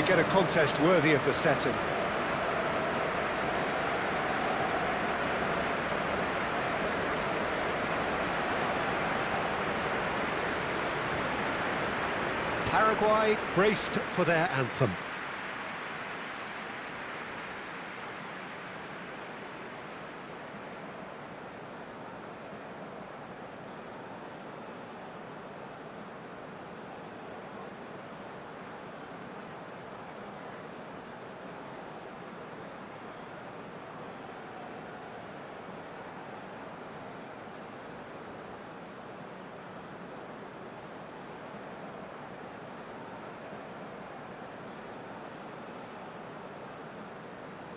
get a contest worthy of the setting. Paraguay braced for their anthem.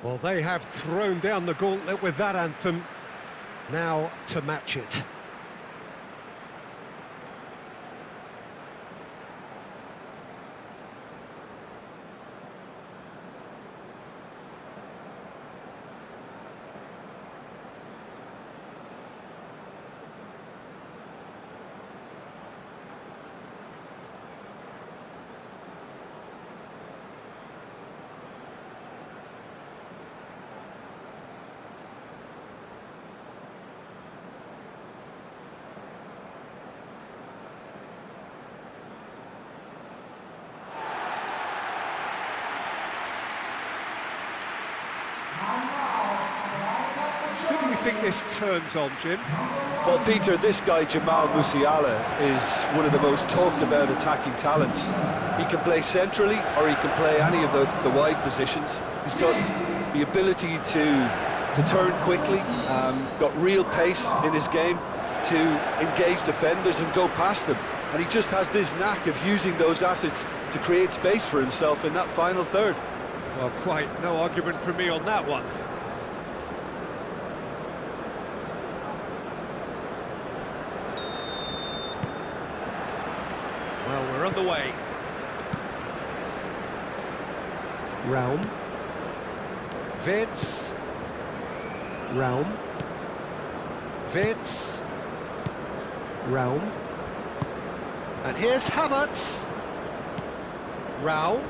Well, they have thrown down the gauntlet with that anthem. Now to match it. Who do you think this turns on, Jim? Well, Peter, this guy, Jamal Musiala, is one of the most talked about attacking talents. He can play centrally, or he can play any of the wide positions. He's got the ability to turn quickly, got real pace in his game to engage defenders and go past them. And he just has this knack of using those assets to create space for himself in that final third. Well, quite no argument from me on that one. Well, we're on the way. Raum. Wirtz. Raum. Wirtz. Raum. And here's Havertz. Raum.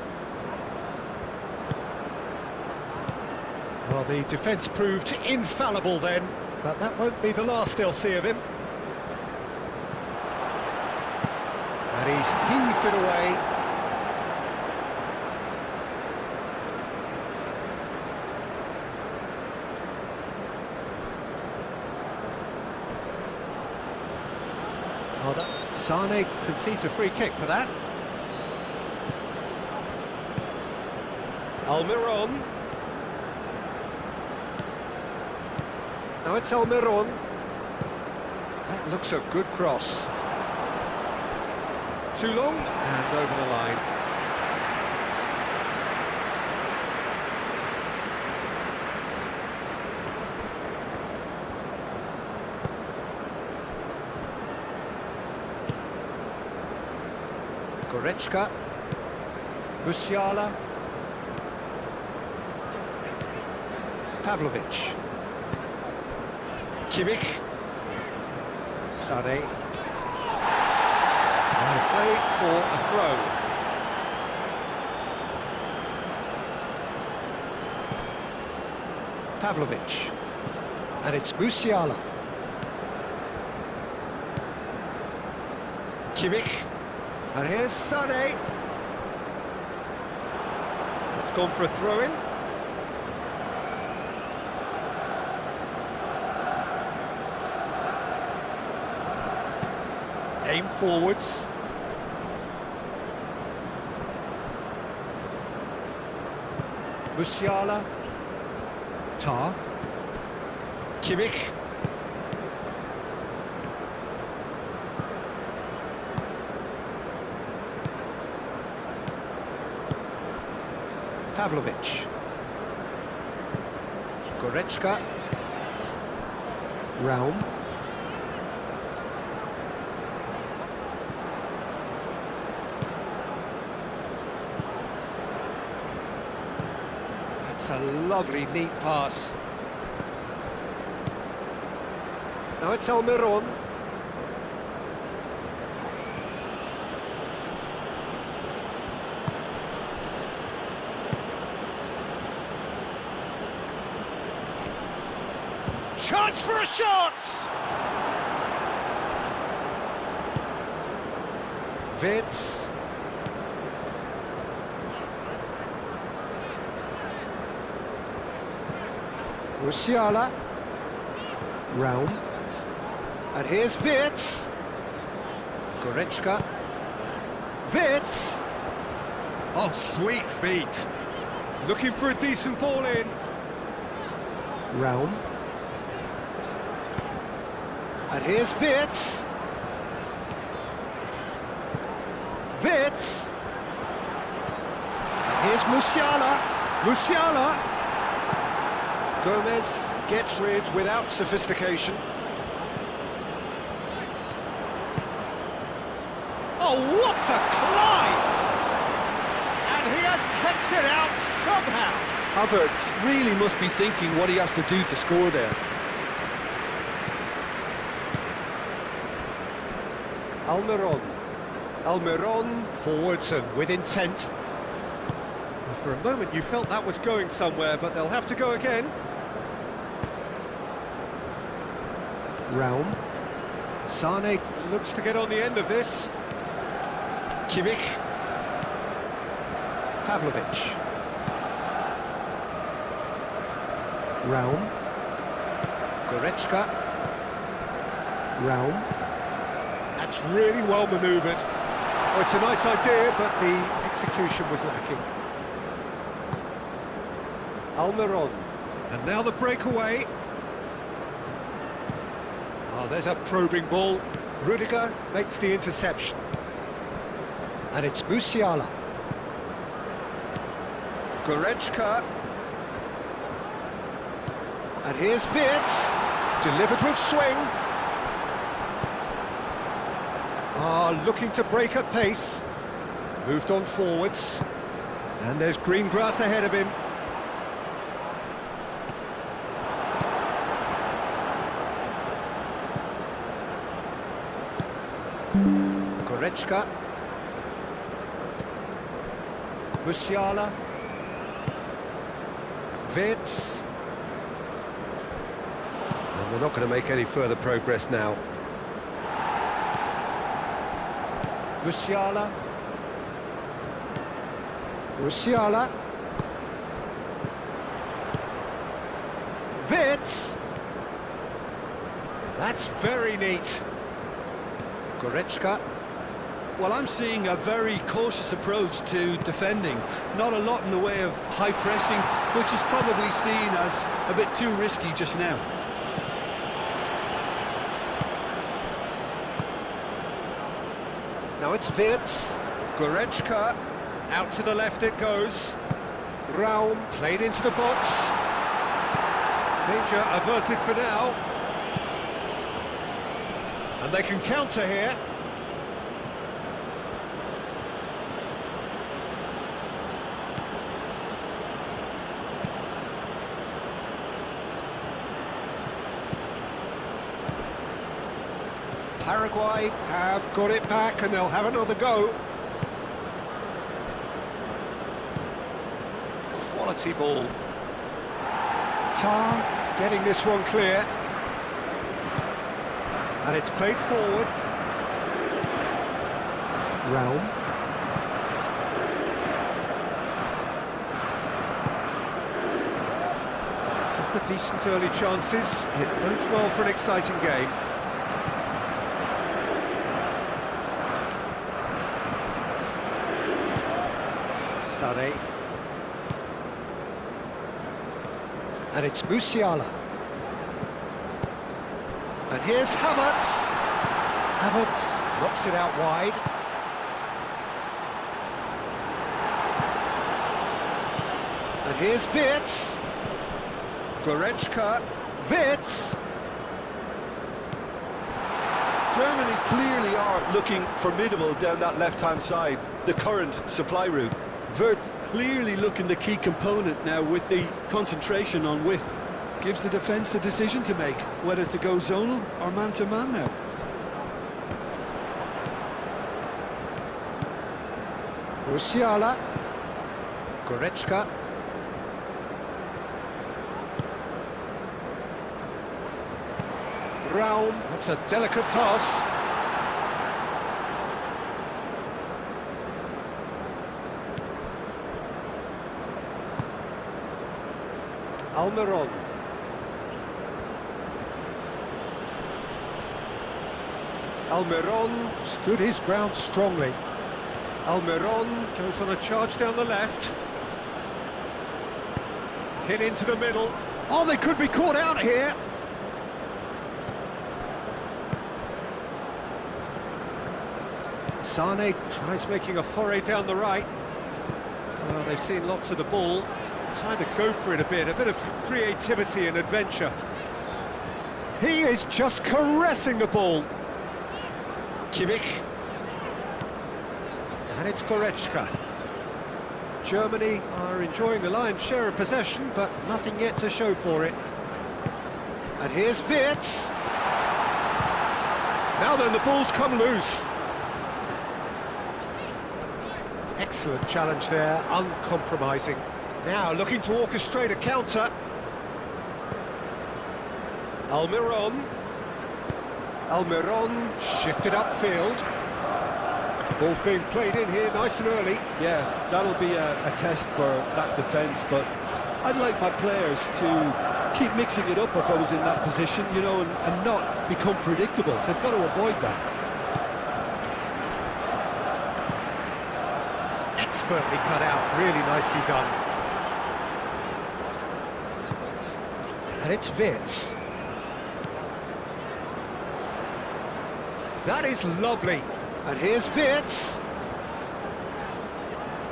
Well, the defence proved infallible then, but that won't be the last they'll see of him. And he's heaved it away. Sane concedes a free kick for that. Almiron. Now it's Almiron. That looks a good cross. Too long and over the line. Goretzka. Musiala. Pavlovic. Kimmich. Sane. Out of play for a throw. Pavlovic. And it's Musiala. Kimmich. And here's Sane. It's gone for a throw-in. Aim forwards. Musiala. Tar. Kimmich. Pavlovic. Goretzka. Raum. That's a lovely, neat pass. Now it's Almiron. chance for a shot! Vitz. Musiala. Round. And here's Vitz. Goretzka. Vitz. Oh, sweet feet. Looking for a decent ball in. Round. And here's Vitz. Vitz. And here's Musiala. Musiala. Gomez gets rid without sophistication. Oh, what a climb! And he has kept it out somehow. Havertz really must be thinking what he has to do to score there. Almiron. Almiron forwards and with intent. Well, for a moment you felt that was going somewhere, but they'll have to go again. Raum. Sane looks to get on the end of this. Kimmich. Pavlovic. Raum. Goretzka. Raum. That's really well manoeuvred. Oh, it's a nice idea, but the execution was lacking. Almiron. And now the breakaway. Oh, there's a probing ball. Rudiger makes the interception. And it's Musiala. Goretzka. And here's Vitz. Delivered with swing. Looking to break at pace. Moved on forwards. And there's green grass ahead of him. Goretzka. Musiala. Vitz. And they're not going to make any further progress now. Musiala. Musiala. Vitz. That's very neat. Goretzka. Well, I'm seeing a very cautious approach to defending. Not a lot in the way of high pressing, which is probably seen as a bit too risky just now. Now it's Vitz. Goretzka. Out to the left it goes. Raum played into the box. Danger averted for now. And they can counter here. Paraguay have got it back and they'll have another go. Quality ball. Tar getting this one clear. And it's played forward. Raum. Couple of decent early chances. It bodes well for an exciting game. Sane. And it's Musiala. And here's Havertz. Havertz knocks it out wide. And here's Vitz. Goretzka. Vitz. Germany clearly are looking formidable down that left-hand side, the current supply route. Vert clearly looking the key component now with the concentration on width. Gives the defence a decision to make, whether to go zonal or man-to-man now. Musiala. Goretzka. Raum, that's a delicate pass. Almiron. Almiron stood his ground strongly. Almiron goes on a charge down the left. Hit into the middle. Oh, they could be caught out here. Sane tries making a foray down the right. Well, they've seen lots of the ball. Time to go for it a bit of creativity and adventure. He is just caressing the ball. Kimmich. And it's Goretzka. Germany are enjoying the lion's share of possession, but nothing yet to show for it. And here's Wirtz. Now then, the ball's come loose. Excellent challenge there, uncompromising. Now looking to orchestrate a counter. Almiron. Almiron shifted upfield. Ball's being played in here nice and early. Yeah, that'll be a test for that defence, but I'd like my players to keep mixing it up if I was in that position, you know, and not become predictable. They've got to avoid that. Expertly cut out, really nicely done. And it's Wirtz. That is lovely. And here's Wirtz.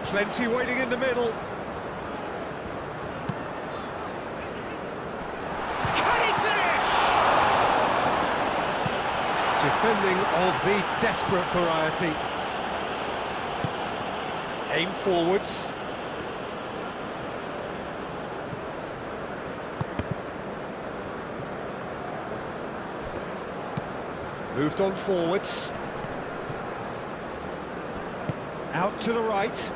Plenty waiting in the middle. Can he finish? Defending of the desperate variety. Aim forwards. Moved on forwards. Out to the right.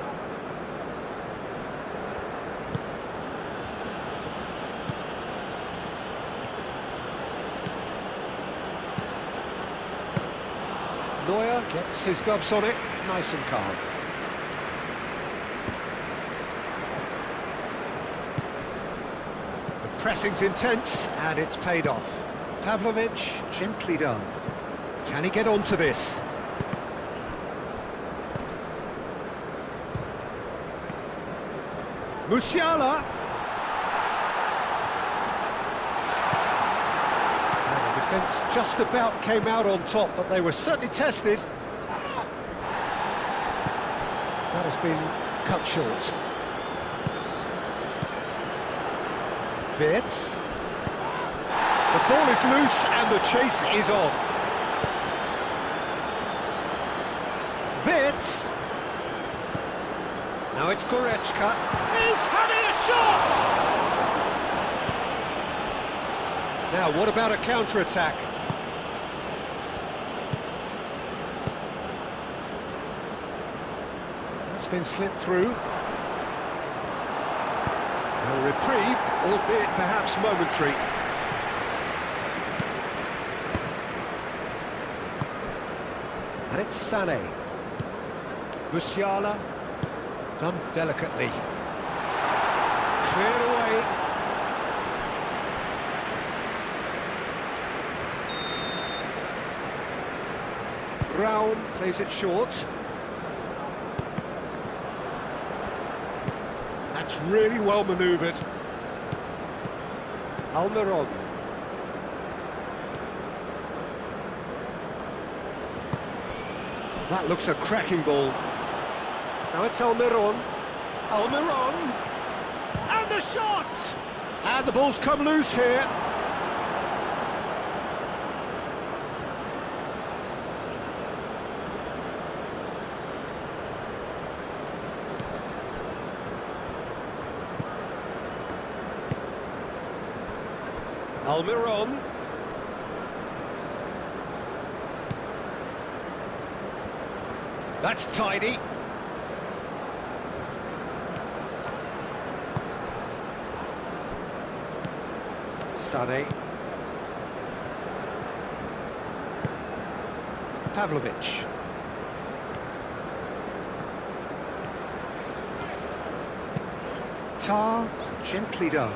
Neuer gets his gloves on it, nice and calm. The pressing's intense, and it's paid off. Pavlovic, gently done. Can he get onto this? Musiala. Well, the defence just about came out on top, but they were certainly tested. That has been cut short. Wirtz. The ball is loose and the chase is on. Wirtz. Now it's Goretzka. He's having a shot! Now, what about a counter-attack? That's been slipped through. A reprieve, albeit perhaps momentary. And it's Sané. Musiala. Done delicately. Cleared away. Raum plays it short. That's really well manoeuvred. Almiron. That looks a cracking ball. Now it's Almiron. Almiron! And the shot! And the ball's come loose here. Almiron. That's tidy. Sané. Pavlovic. Tar, gently done.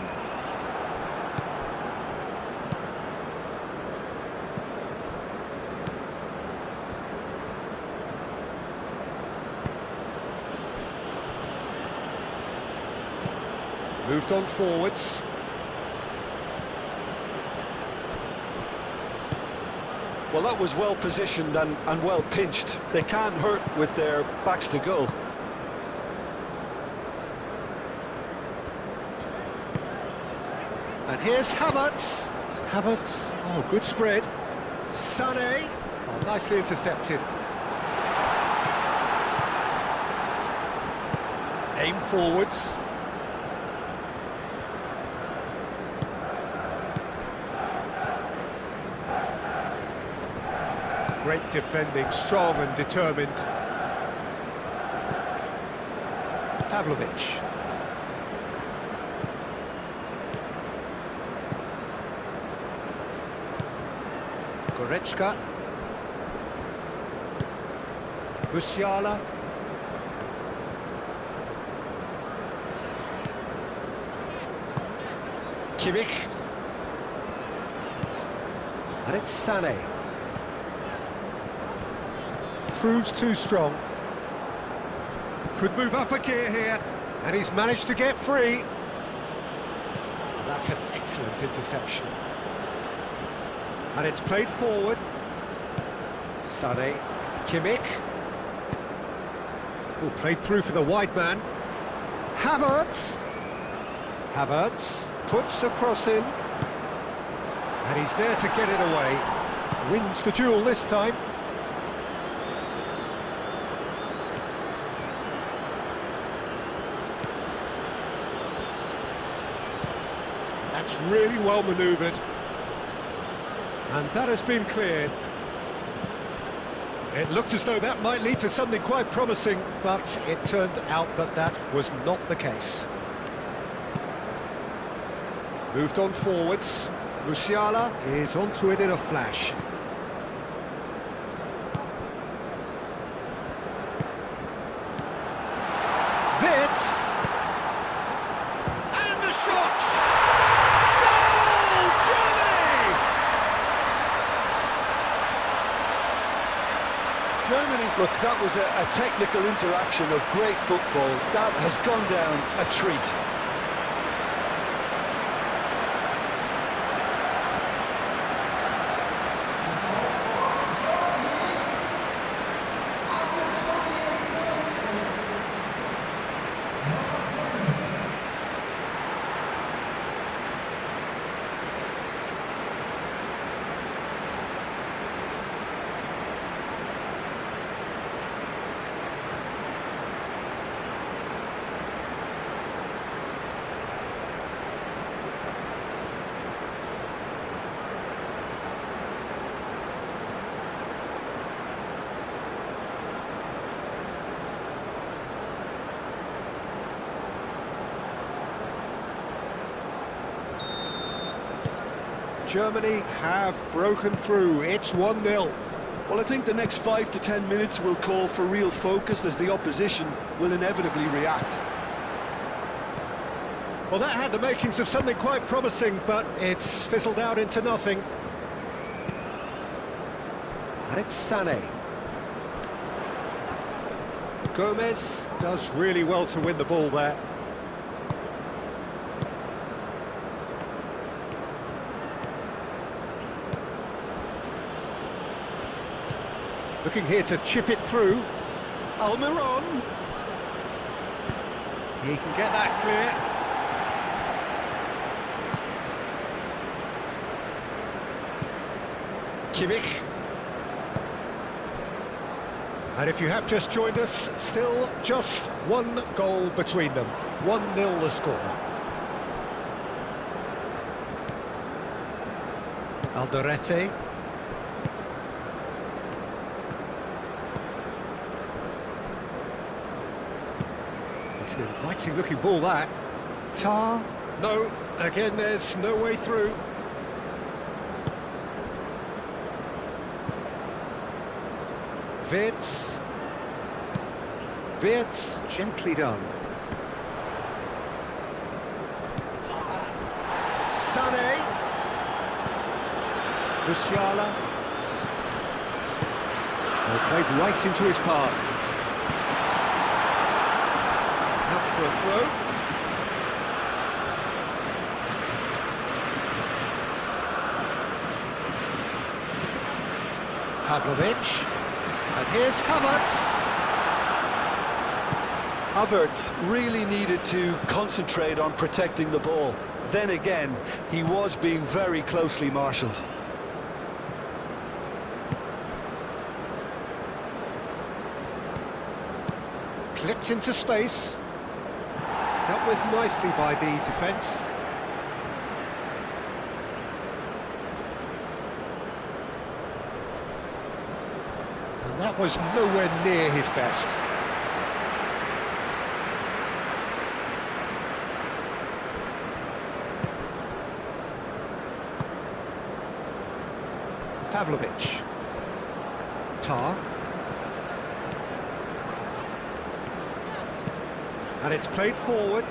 Moved on forwards. Well, that was well positioned and well pinched. They can't hurt with their backs to goal. And here's Havertz. Havertz, oh, good spread. Sané, oh, nicely intercepted. Aim forwards. Great defending, strong and determined. Pavlovic. Goretzka. Musiala. Kimmich. And it's Sané. Proves too strong. Could move up a gear here, and he's managed to get free. And that's an excellent interception. And it's played forward. Sané, Kimmich. Oh, played through for the wide man. Havertz. Havertz puts a cross in. And he's there to get it away. Wins the duel this time. That's really well manoeuvred. And that has been cleared. It looked as though that might lead to something quite promising, but it turned out that that was not the case. Moved on forwards. Musiala is onto it in a flash. Wits! And the shot! Goal! Germany! Germany, look, that was a technical interaction of great football. That has gone down a treat. Germany have broken through. It's 1-0. Well, I think the next 5 to 10 minutes will call for real focus as the opposition will inevitably react. Well, that had the makings of something quite promising, but it's fizzled out into nothing. And it's Sané. Gomez does really well to win the ball there. Looking here to chip it through. Almiron. He can get that clear. Kimmich. And if you have just joined us, still just one goal between them. 1-0 the score. Alderete. It's an inviting looking ball, that. Tar. No, again there's no way through. Wirtz. Wirtz, gently done. Sané. Musiala. Well, played right into his path. Out for a throw. Pavlovic. And here's Havertz. Havertz really needed to concentrate on protecting the ball. Then again, he was being very closely marshalled. Clipped into space. Dealt with nicely by the defence. And that was nowhere near his best. Pavlovic. Tar. And it's played forward.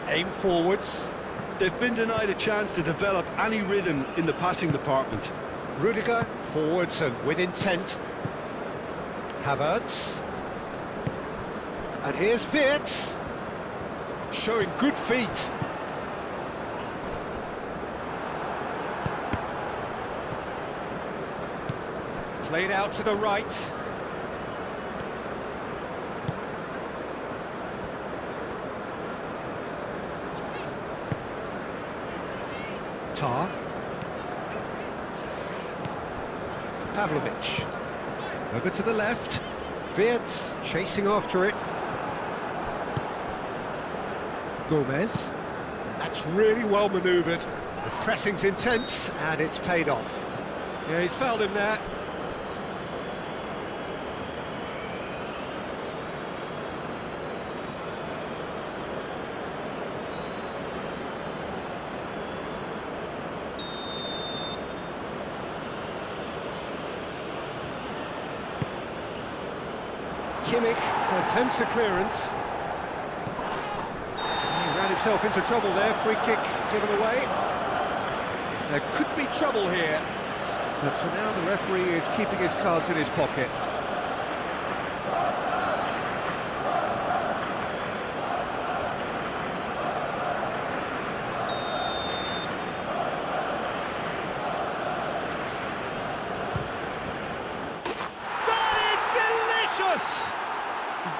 Aim forwards. They've been denied a chance to develop any rhythm in the passing department. Rudiger, forwards and with intent. Havertz. And here's Wirtz. Showing good feet. Played out to the right. Tar. Pavlovic. Over to the left. Wirtz chasing after it. Gomez. That's really well manoeuvred. The pressing's intense and it's paid off. Yeah, he's fouled him there. Kimmich attempts a clearance. He ran himself into trouble there, free kick given away. There could be trouble here, but for now the referee is keeping his cards in his pocket.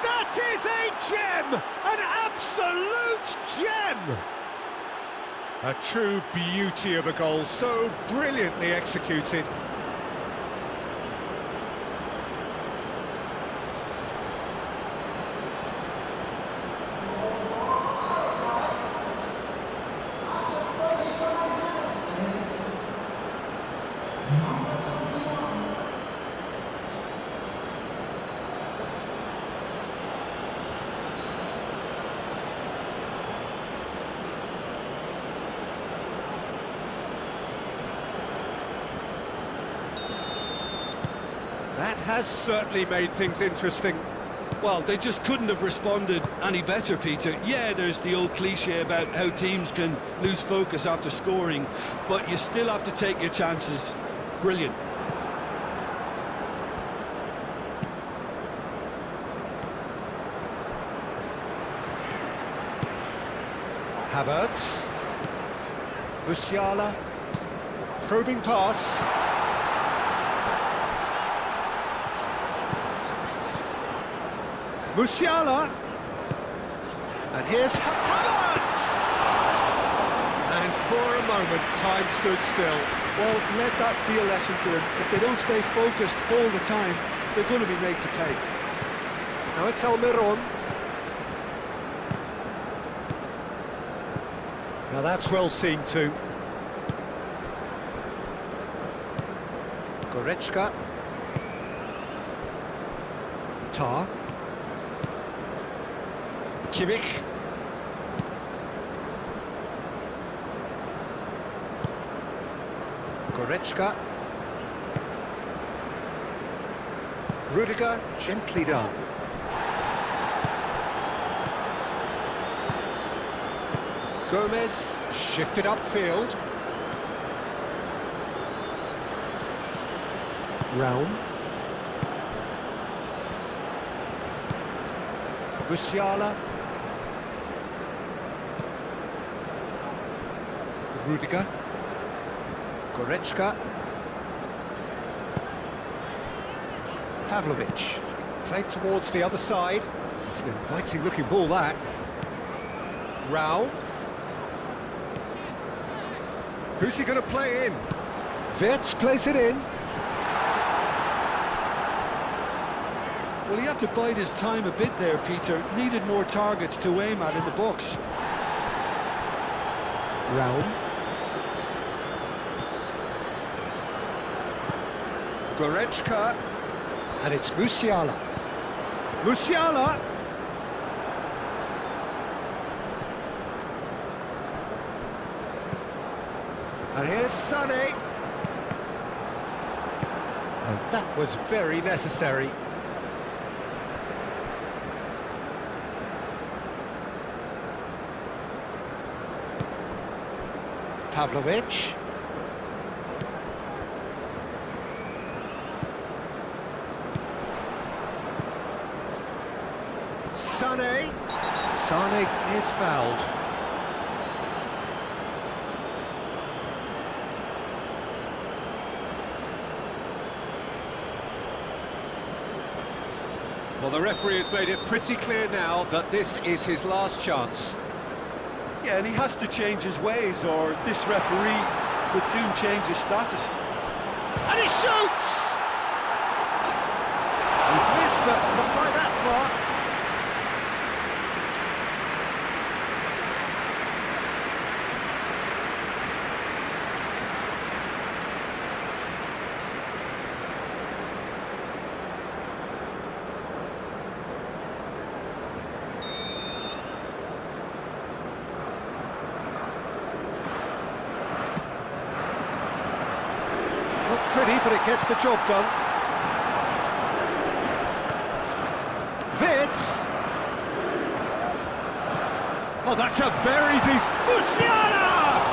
That is a gem! An absolute gem! A true beauty of a goal, so brilliantly executed. That has certainly made things interesting. Well, they just couldn't have responded any better, Peter. Yeah, there's the old cliche about how teams can lose focus after scoring, but you still have to take your chances. Brilliant. Havertz. Musiala. Probing pass. Musiala, and here's Havertz! And for a moment, time stood still. Well, let that be a lesson to them. If they don't stay focused all the time, they're going to be made to pay. Now it's Almiron. Now that's well seen too. Goretzka. Tar. Goretzka. Rudiger, gently done. Gomez, shifted upfield. Raum. Musiala. Rudiger. Goretzka. Pavlovic. Played towards the other side. It's an inviting looking ball, that. Raul. Who's he going to play in? Wirtz plays it in. Well, he had to bide his time a bit there, Peter. Needed more targets to aim at in the box. Raum. Goretzka. And it's Musiala. Musiala! And here's Sané. And that was very necessary. Pavlovic. Sané. Sané is fouled. Well, the referee has made it pretty clear now that this is his last chance. Yeah, and he has to change his ways, or this referee could soon change his status. And he shoots! He's missed, but not by that far. Not pretty, but it gets the job done. Wirtz. Oh, that's a very decent... Musiala!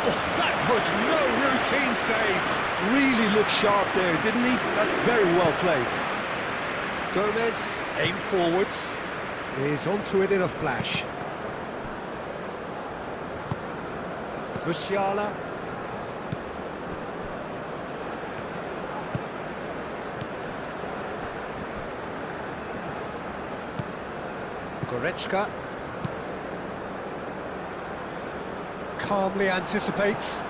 Oh, that was no routine save. Really looked sharp there, didn't he? That's very well played. Gomez, aim forwards, is onto it in a flash. Musiala. Goretzka. Calmly anticipates.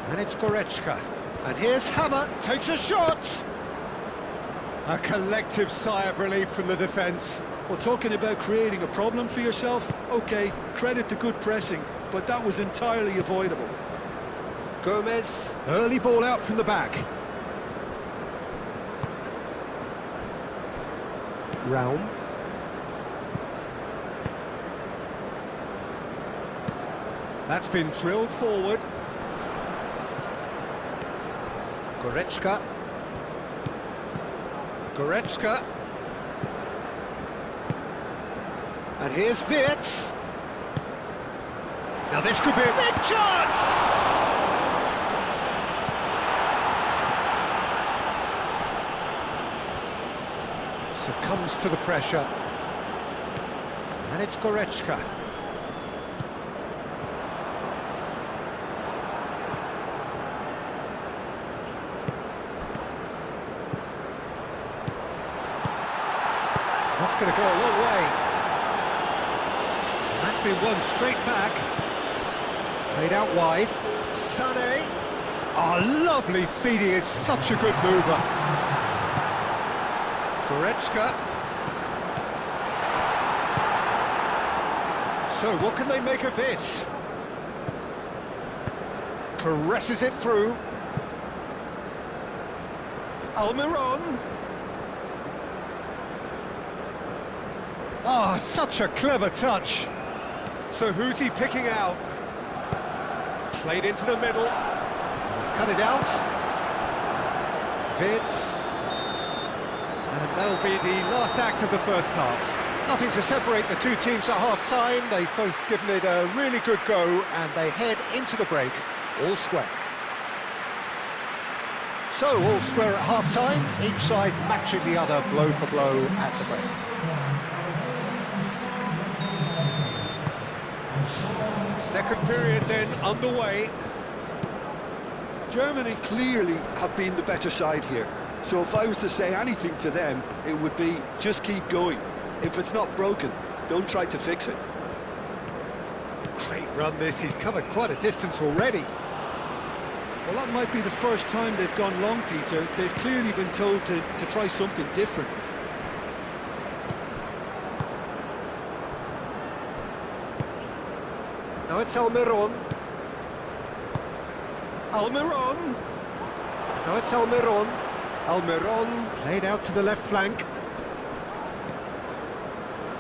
And it's Goretzka. And here's Hammer, takes a shot! A collective sigh of relief from the defence. Well, talking about creating a problem for yourself, OK, credit to good pressing, but that was entirely avoidable. Gomez, early ball out from the back. Raum. That's been drilled forward. Goretzka. Goretzka. And here's Wirtz. Now this could be a big chance! Succumbs to the pressure. And it's Goretzka. That's going to go a long way. And that's been won straight back. Played out wide. Sané. Oh, lovely feed. He is such a good mover. Goretzka. So what can they make of this? Caresses it through. Almiron. Oh, such a clever touch. So who's he picking out? Played into the middle. He's cut it out. Vitz. And that'll be the last act of the first half. Nothing to separate the two teams at half-time. They've both given it a really good go, and they head into the break all square. So, all square at half-time, each side matching the other blow for blow at the break. Second period then underway. Germany clearly have been the better side here. So if I was to say anything to them, it would be just keep going. If it's not broken, don't try to fix it. Great run this, he's covered quite a distance already. Well, that might be the first time they've gone long, Peter. They've clearly been told to try something different. Now it's Almiron. Almiron! Now it's Almiron. Almiron played out to the left flank.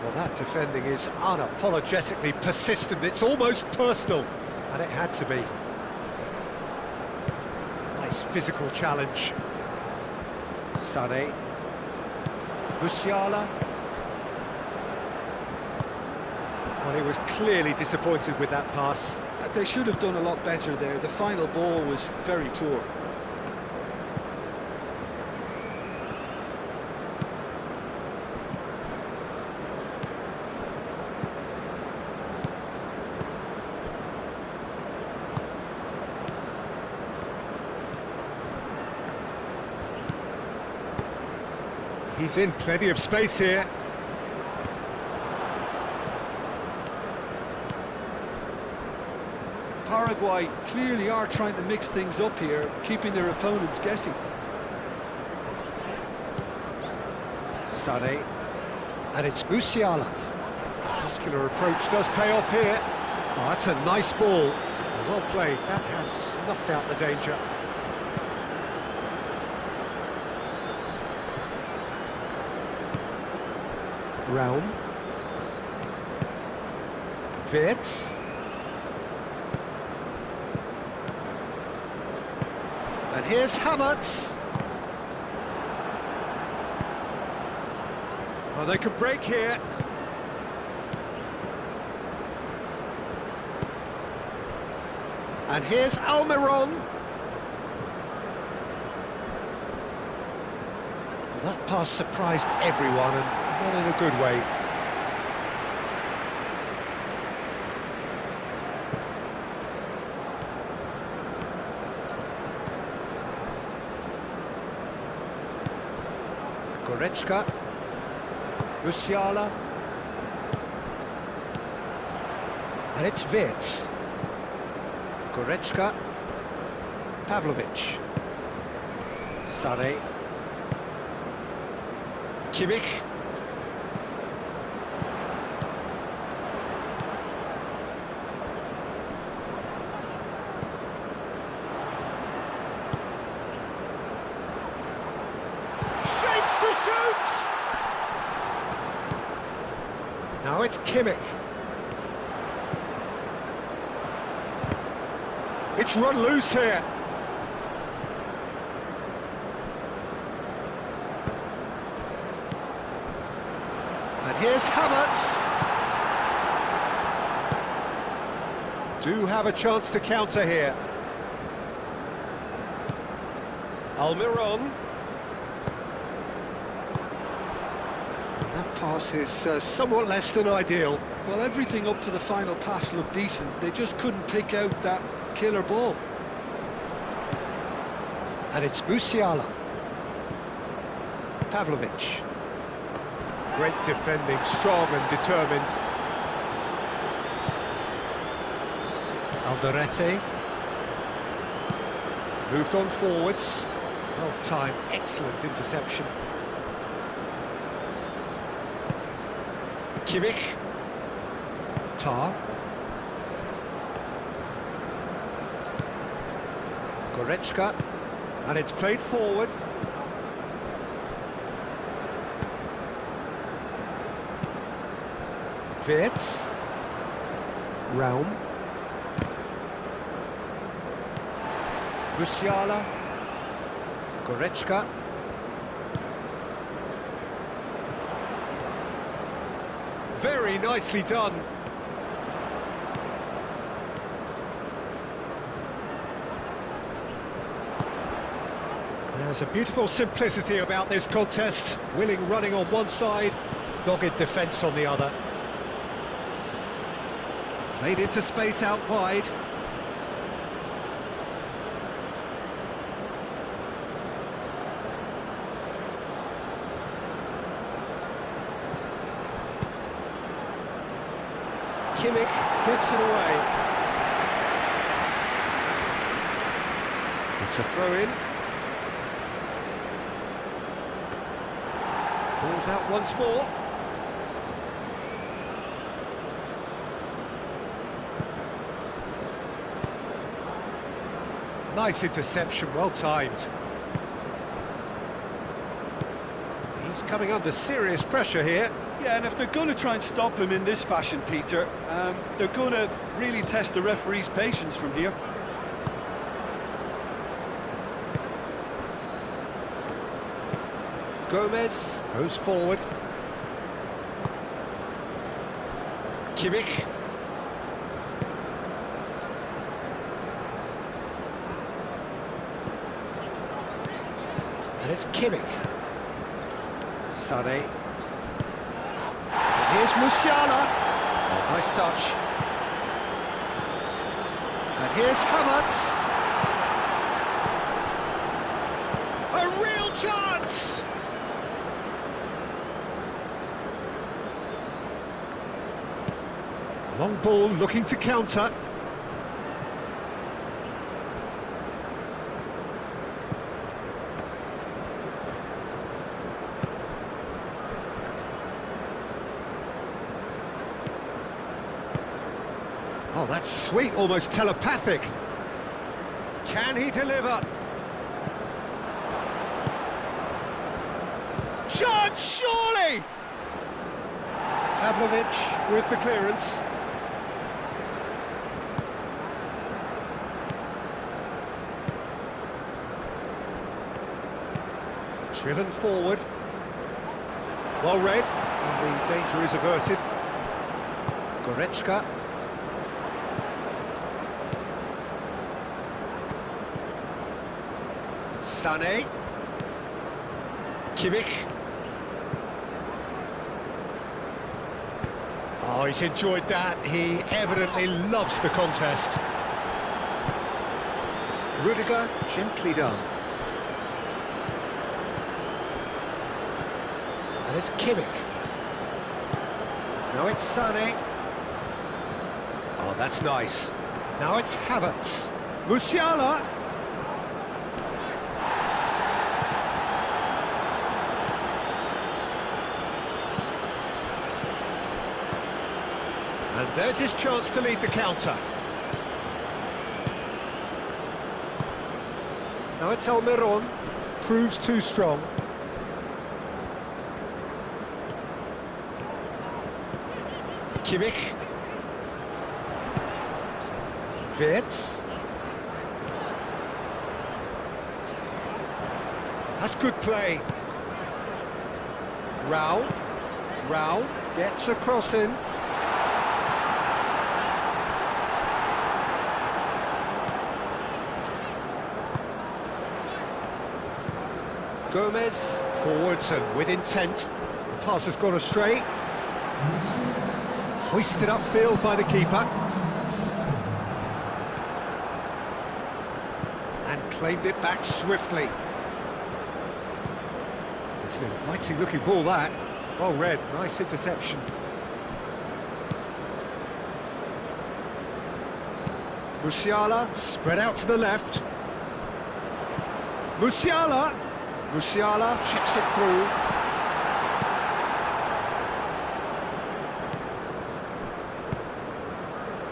Well, that defending is unapologetically persistent. It's almost personal, and it had to be. Nice physical challenge. Sané. Musiala. Well, he was clearly disappointed with that pass. They should have done a lot better there. The final ball was very poor. He's in plenty of space here. Paraguay clearly are trying to mix things up here, keeping their opponents guessing. Sané. And it's Musiala. Muscular approach does pay off here. Oh, that's a nice ball. Well played. That has snuffed out the danger. Raum. Vitz. And here's Havertz. Well, they could break here. And here's Almiron. Well, that pass surprised everyone, and not in a good way. Goretzka. Musiala. And it's Vitz. Goretzka. Pavlovic. Sané. Kimmich. Shapes to shoot! Now it's Kimmich. It's run loose here. And here's Havertz. Do have a chance to counter here. Almiron. That pass is somewhat less than ideal. Well, everything up to the final pass looked decent. They just couldn't pick out that killer ball. And it's Musiala. Pavlovic. Great defending, strong and determined. Alderete. Moved on forwards. Well timed, excellent interception. Kimmich. Tar. Goretzka. And it's played forward. Vitz. Realm. Musiala. Goretzka. Very nicely done. There's a beautiful simplicity about this contest. Willing running on one side, dogged defence on the other. Played into space out wide. Kimmich gets it away. It's a throw-in. Ball's out once more. Nice interception, well timed. He's coming under serious pressure here. Yeah, and if they're going to try and stop him in this fashion, Peter, they're going to really test the referee's patience from here. Gomez goes forward. Kimmich. And it's Kimmich. Sané. And here's Musiala. Oh, nice touch. And here's Havertz. A real chance! Long ball looking to counter. Oh, that's sweet, almost telepathic. Can he deliver? Chance, surely! Pavlovic with the clearance. Driven forward. Well read, and the danger is averted. Goretzka. Sané. Kimmich. Oh, he's enjoyed that. He evidently loves the contest. Rudiger, gently done. And it's Kimmich. Now it's Sané. Oh, that's nice. Now it's Havertz. Musiala. And there's his chance to lead the counter. Now it's Almiron. Proves too strong. Kimmich. Wirtz. That's good play. Rao gets a cross in. Gomez, forwards and with intent. The pass has gone astray. Hoisted upfield by the keeper. And claimed it back swiftly. It's an inviting looking ball that. Well read, nice interception. Musiala, spread out to the left. Musiala chips it through.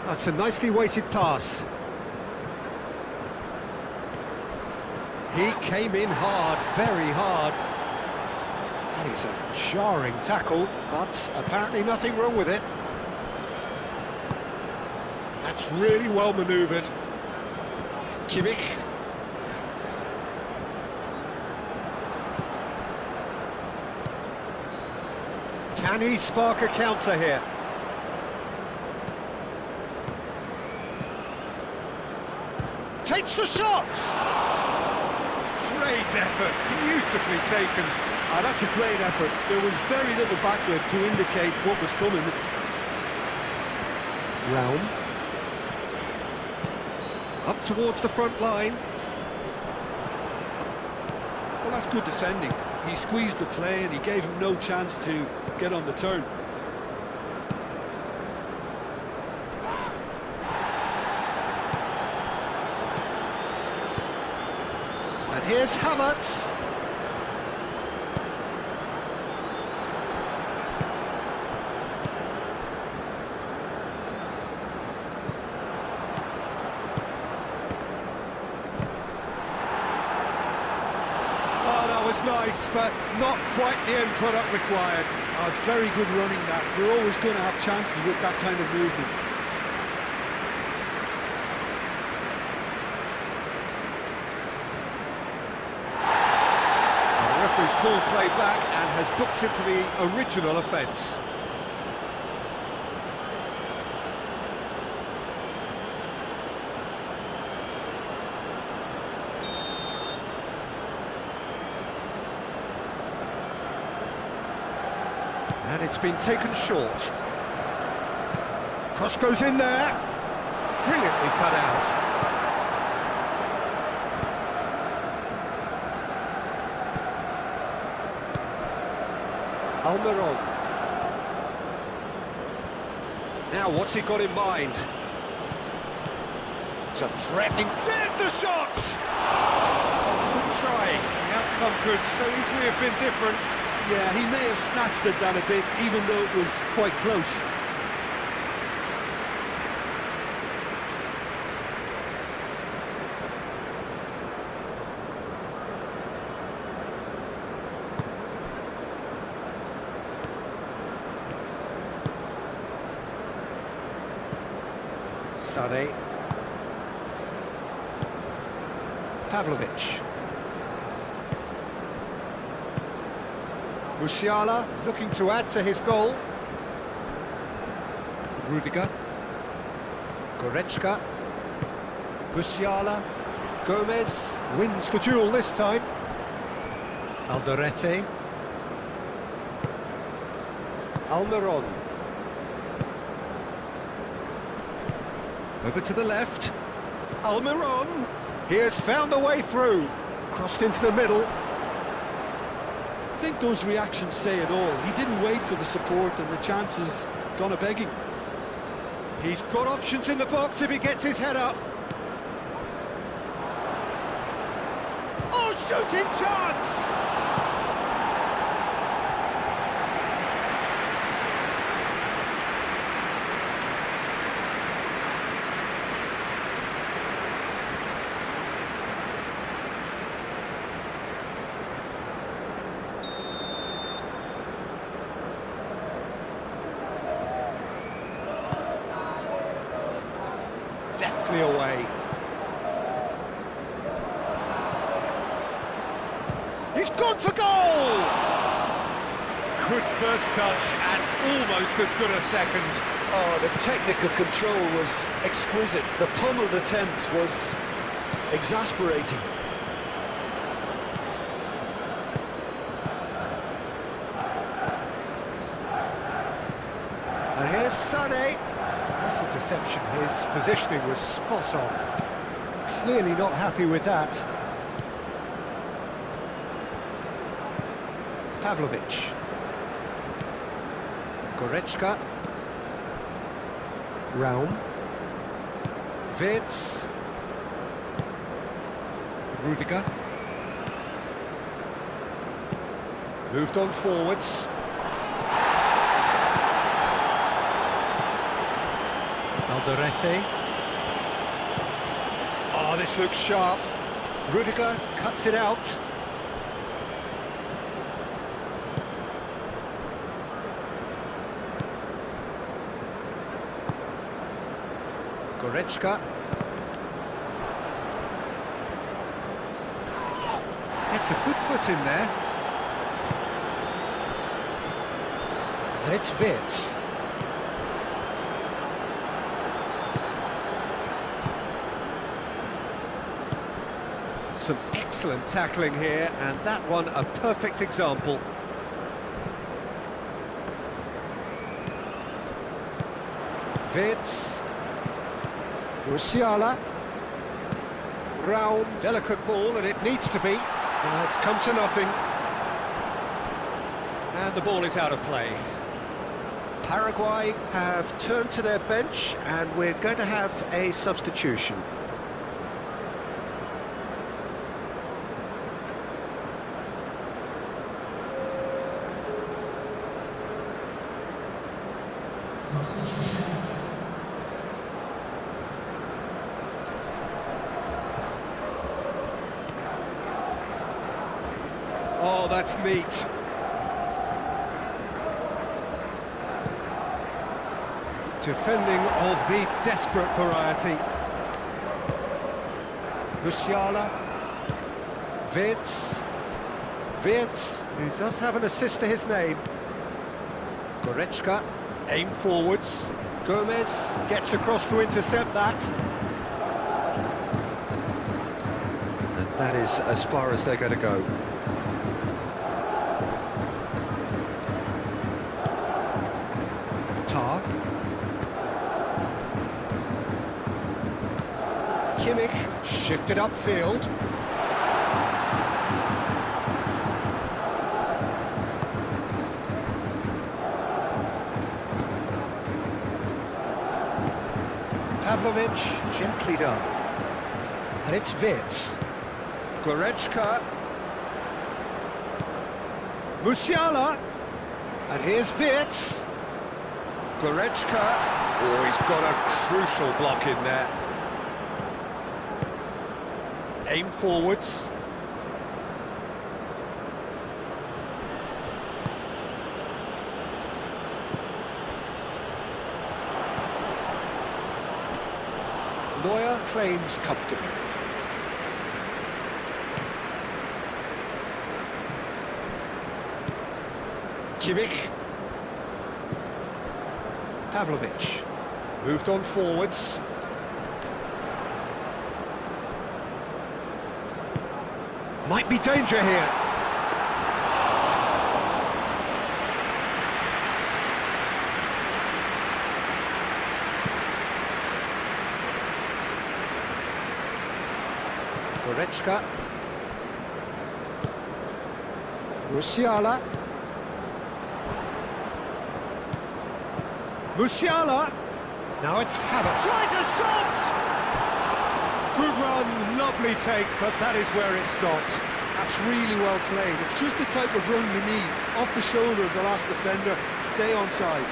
That's a nicely weighted pass. He came in hard, very hard. That is a jarring tackle, but apparently nothing wrong with it. That's really well manoeuvred. Kimmich. Can he spark a counter here? Takes the shot! Great effort, beautifully taken. That's a great effort. There was very little backlift to indicate what was coming. Raum. Up towards the front line. Well, that's good defending. He squeezed the play and he gave him no chance to get on the turn. And here's Havertz. Oh, that was nice, but not quite the end product required. Oh, it's very good running that. You're always going to have chances with that kind of movement. The referee's called play back and has booked him for the original offence. And it's been taken short. Cross goes in there. Brilliantly cut out. Almiron. Now, what's he got in mind? It's a threatening... There's the shot! Good try. The outcome could so easily have been different. Yeah, he may have snatched it down a bit, even though it was quite close. Sane. Pavlovic. Musiala looking to add to his goal. Rudiger. Goretzka. Musiala. Gomez wins the duel this time. Alderete. Almiron. Over to the left. Almiron. He has found a way through. Crossed into the middle. I think those reactions say it all. He didn't wait for the support and the chances gone a-begging. He's got options in the box if he gets his head up. Oh, shooting chance! Deftly away. He's gone for goal! Good first touch and almost as good a second. Oh, the technical control was exquisite. The pummeled attempt was exasperating. And here's Sane. Nice interception. His positioning was spot on. Clearly not happy with that. Pavlovic. Goretzka. Raum. Wirtz. Rudiger. Moved on forwards. Alderete. Oh, this looks sharp. Rudiger cuts it out. Goretzka. It's a good foot in there. And it's Wirtz. Some excellent tackling here, and that one a perfect example. Wirtz. Musiala. Round, delicate ball, and it needs to be. It's come to nothing. And the ball is out of play. Paraguay have turned to their bench, and we're going to have a substitution. Oh, that's neat. Defending of the desperate variety. Musiala. Wirtz. Wirtz, who does have an assist to his name. Goretzka, aim forwards. Gomez gets across to intercept that. And that is as far as they're going to go. Kimmich shifted upfield. Pavlovic, gently done. And it's Wirtz. Goretzka. Musiala. And here's Wirtz. Goretzka. Oh, he's got a crucial block in there. Aim forwards. Neuer claims comfortably. Kimmich. Pavlovic. Moved on forwards. Might be danger here. Goretzka. Musiala. Musiala. Now it's Havertz. Tries a shot! Good run, lovely take, but that is where it stopped. That's really well played. It's just the type of run you need. Off the shoulder of the last defender, stay onside.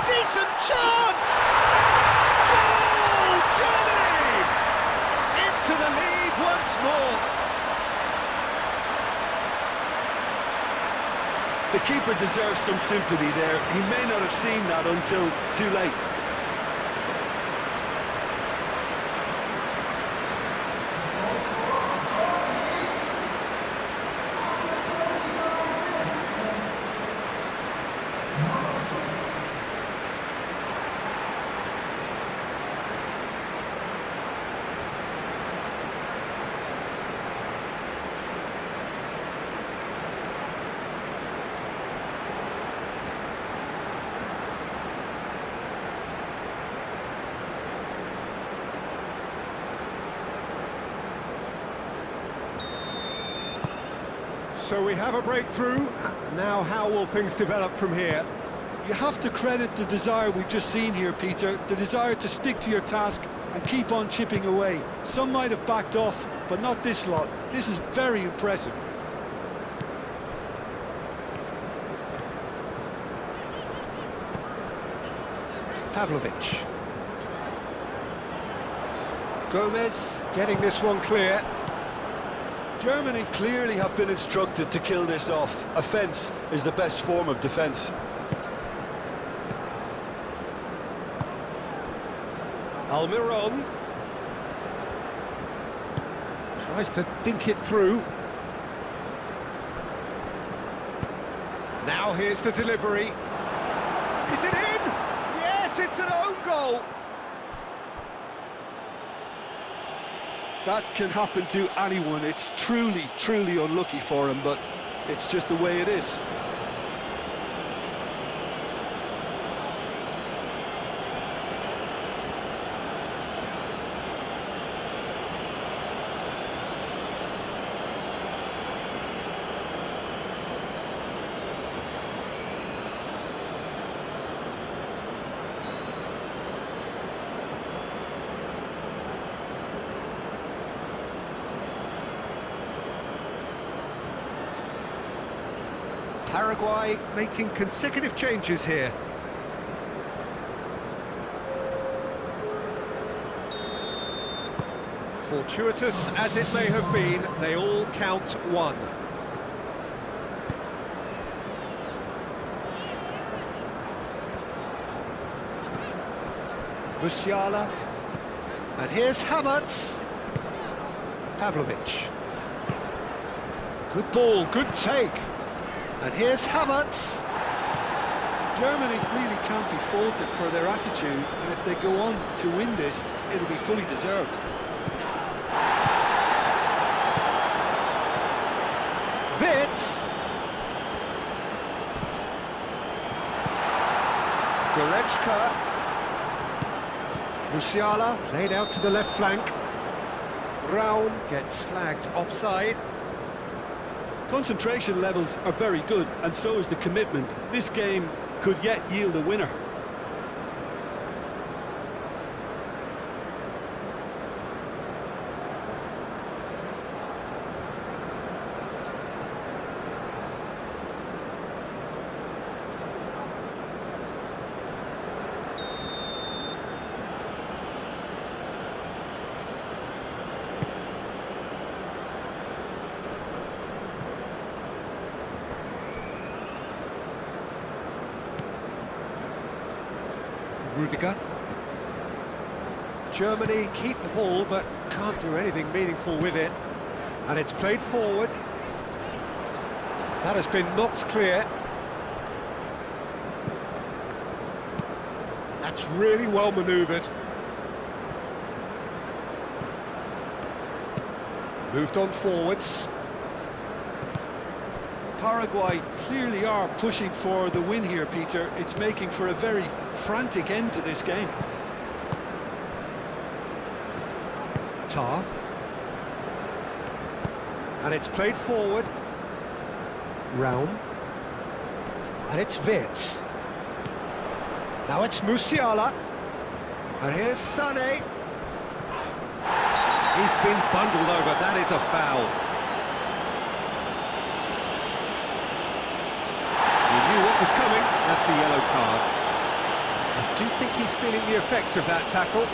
Decent chance! Goal! Germany! Into the lead once more. The keeper deserves some sympathy there. He may not have seen that until too late. So we have a breakthrough. Now how will things develop from here? You have to credit the desire we've just seen here, Peter. The desire to stick to your task, and keep on chipping away. Some might have backed off, but not this lot. This is very impressive. Pavlovic. Gomez getting this one clear. Germany clearly have been instructed to kill this off. Offence is the best form of defence. Almiron tries to dink it through. Now here's the delivery. Is it in? Yes, it's an own goal. That can happen to anyone. It's truly, truly unlucky for him, but it's just the way it is. Paraguay making consecutive changes here. Fortuitous as it may have been, they all count one. Musiala. And here's Havertz. Pavlovic. Good ball, good take. And here's Havertz. Germany really can't be faulted for their attitude, and if they go on to win this, it'll be fully deserved. Wits. Goretzka. Musiala played out to the left flank. Raum gets flagged offside. Concentration levels are very good, and so is the commitment. This game could yet yield a winner. Rudiger. Germany keep the ball but can't do anything meaningful with it, and it's played forward. That has been knocked clear. That's really well manoeuvred. Moved on forwards. Paraguay clearly are pushing for the win here, Peter. It's making for a very frantic end to this game. Tar. And it's played forward. Raum. And it's Wits. Now it's Musiala. And here's Sané. He's been bundled over. That is a foul. He knew what was coming. That's a yellow card. I do think he's feeling the effects of that tackle.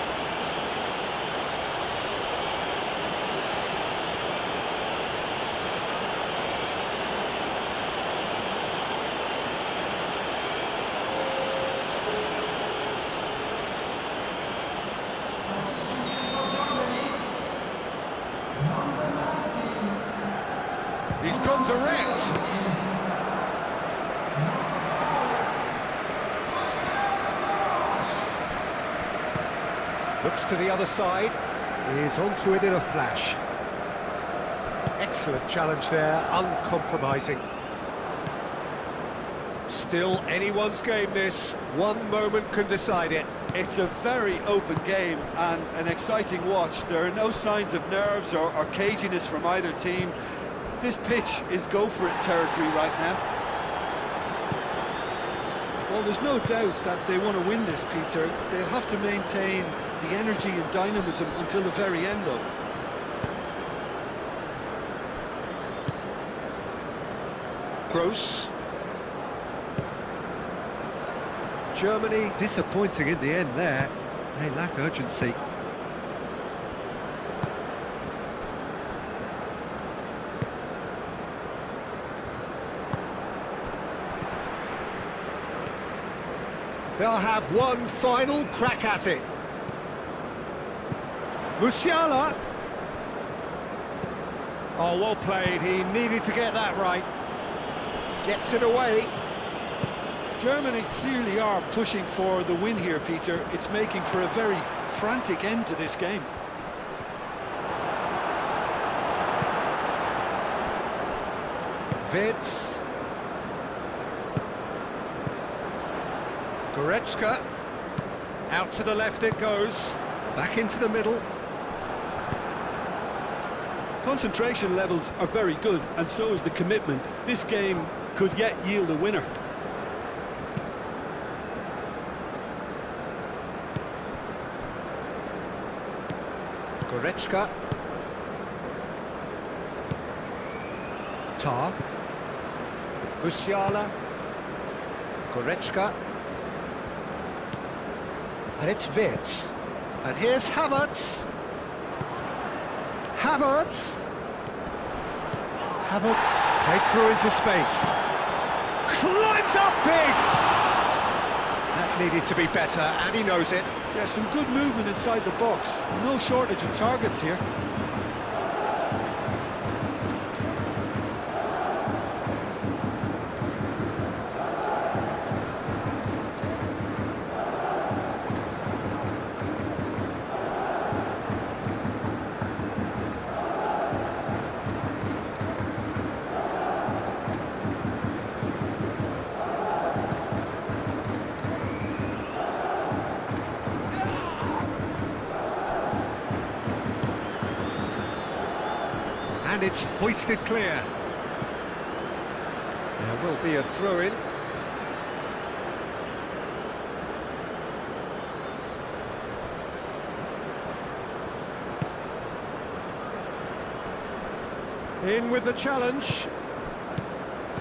He's gone direct. Looks to the other side. Is onto it in a flash. Excellent challenge there, uncompromising. Still anyone's game this. One moment can decide it. It's a very open game and an exciting watch. There are no signs of nerves or caginess from either team. This pitch is go-for-it territory right now. Well, there's no doubt that they want to win this, Peter. They'll have to maintain the energy and dynamism until the very end, though. Gross. Germany disappointing in the end there. They lack urgency. They'll have one final crack at it. Musiala. Oh, well played. He needed to get that right. Gets it away. Germany clearly are pushing for the win here, Peter. It's making for a very frantic end to this game. Vids. Goretzka. Out to the left it goes. Back into the middle. Concentration levels are very good, and so is the commitment. This game could yet yield a winner. Goretzka. Tar. Musiala. Goretzka. And it's Wirtz. And here's Havertz. Havertz played through into space. Climbs up big! That needed to be better, and he knows it. Yeah, some good movement inside the box. No shortage of targets here. And it's hoisted clear. There will be a throw-in. In with the challenge.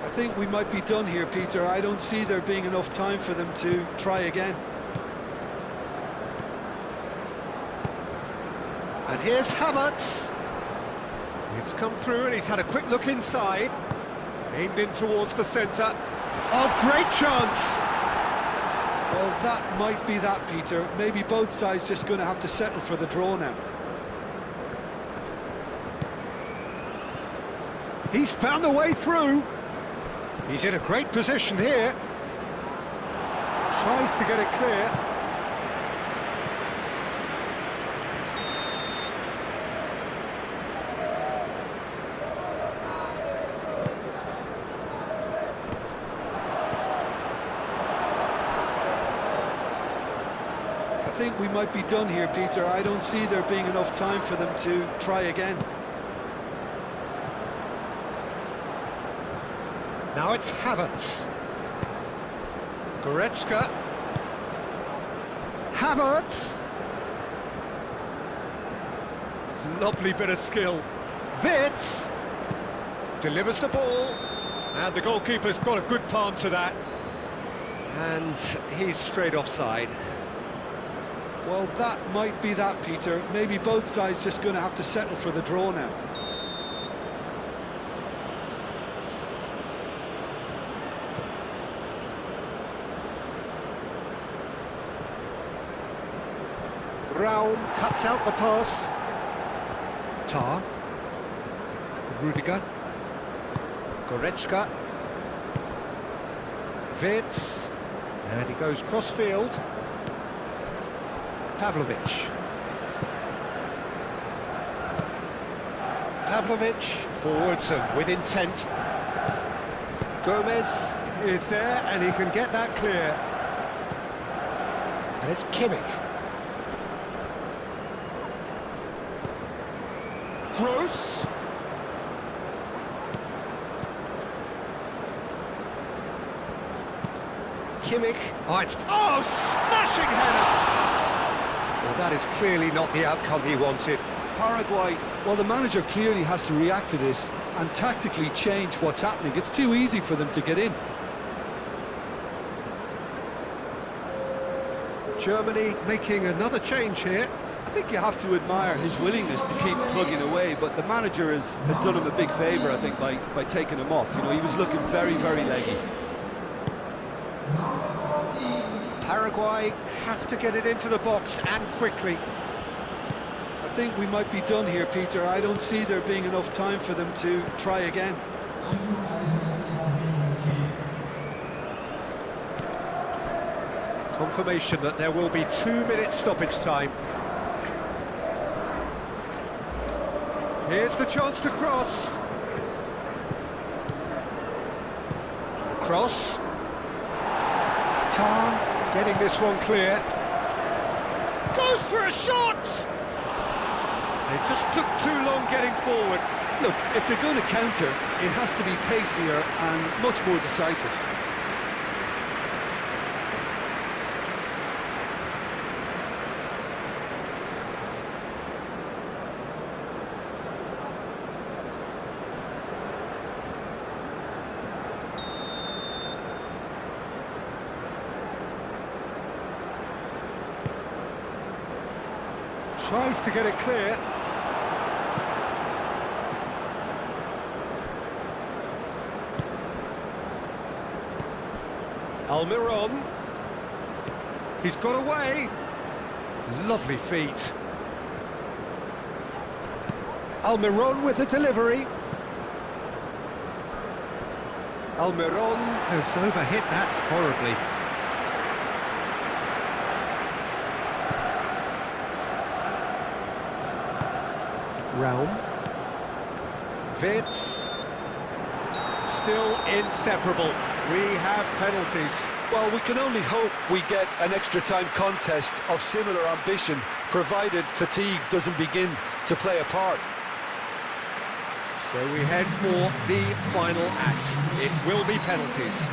I think we might be done here, Peter. I don't see there being enough time for them to try again. And here's Havertz. It's come through and he's had a quick look inside. Aimed in towards the centre. Oh, great chance! Well, that might be that, Peter. Maybe both sides just going to have to settle for the draw now. He's found a way through. He's in a great position here. Tries to get it clear. I think we might be done here, Peter. I don't see there being enough time for them to try again. Now it's Havertz. Goretzka. Havertz. Lovely bit of skill. Wirtz delivers the ball. And the goalkeeper's got a good palm to that. And he's straight offside. Well, that might be that, Peter. Maybe both sides just going to have to settle for the draw now. Raum cuts out the pass. Tar. Rudiger. Goretzka. Wirtz. And he goes cross-field. Pavlovic. Pavlovic forwards and with intent. Gomez is there and he can get that clear. And it's Kimmich. Gross. Kimmich. Oh, it's smashing header. Well, that is clearly not the outcome he wanted. Paraguay, well, the manager clearly has to react to this and tactically change what's happening. It's too easy for them to get in. Germany making another change here. I think you have to admire his willingness to keep plugging away, but the manager has done him a big favour, I think, by taking him off. You know, he was looking very, very leggy. Paraguay have to get it into the box and quickly. I think we might be done here, Peter. I don't see there being enough time for them to try again. Confirmation that there will be 2-minute stoppage time. Here's the chance to cross. Cross. Tar getting this one clear. Goes for a shot! They just took too long getting forward. Look, if they're going to counter, it has to be pacier and much more decisive. Tries to get it clear. Almiron. He's got away. Lovely feet. Almiron with the delivery. Almiron has overhit that horribly. Realm. Vitz. Still inseparable. We have penalties. Well, we can only hope we get an extra time contest of similar ambition, provided fatigue doesn't begin to play a part. So we head for the final act. It will be penalties.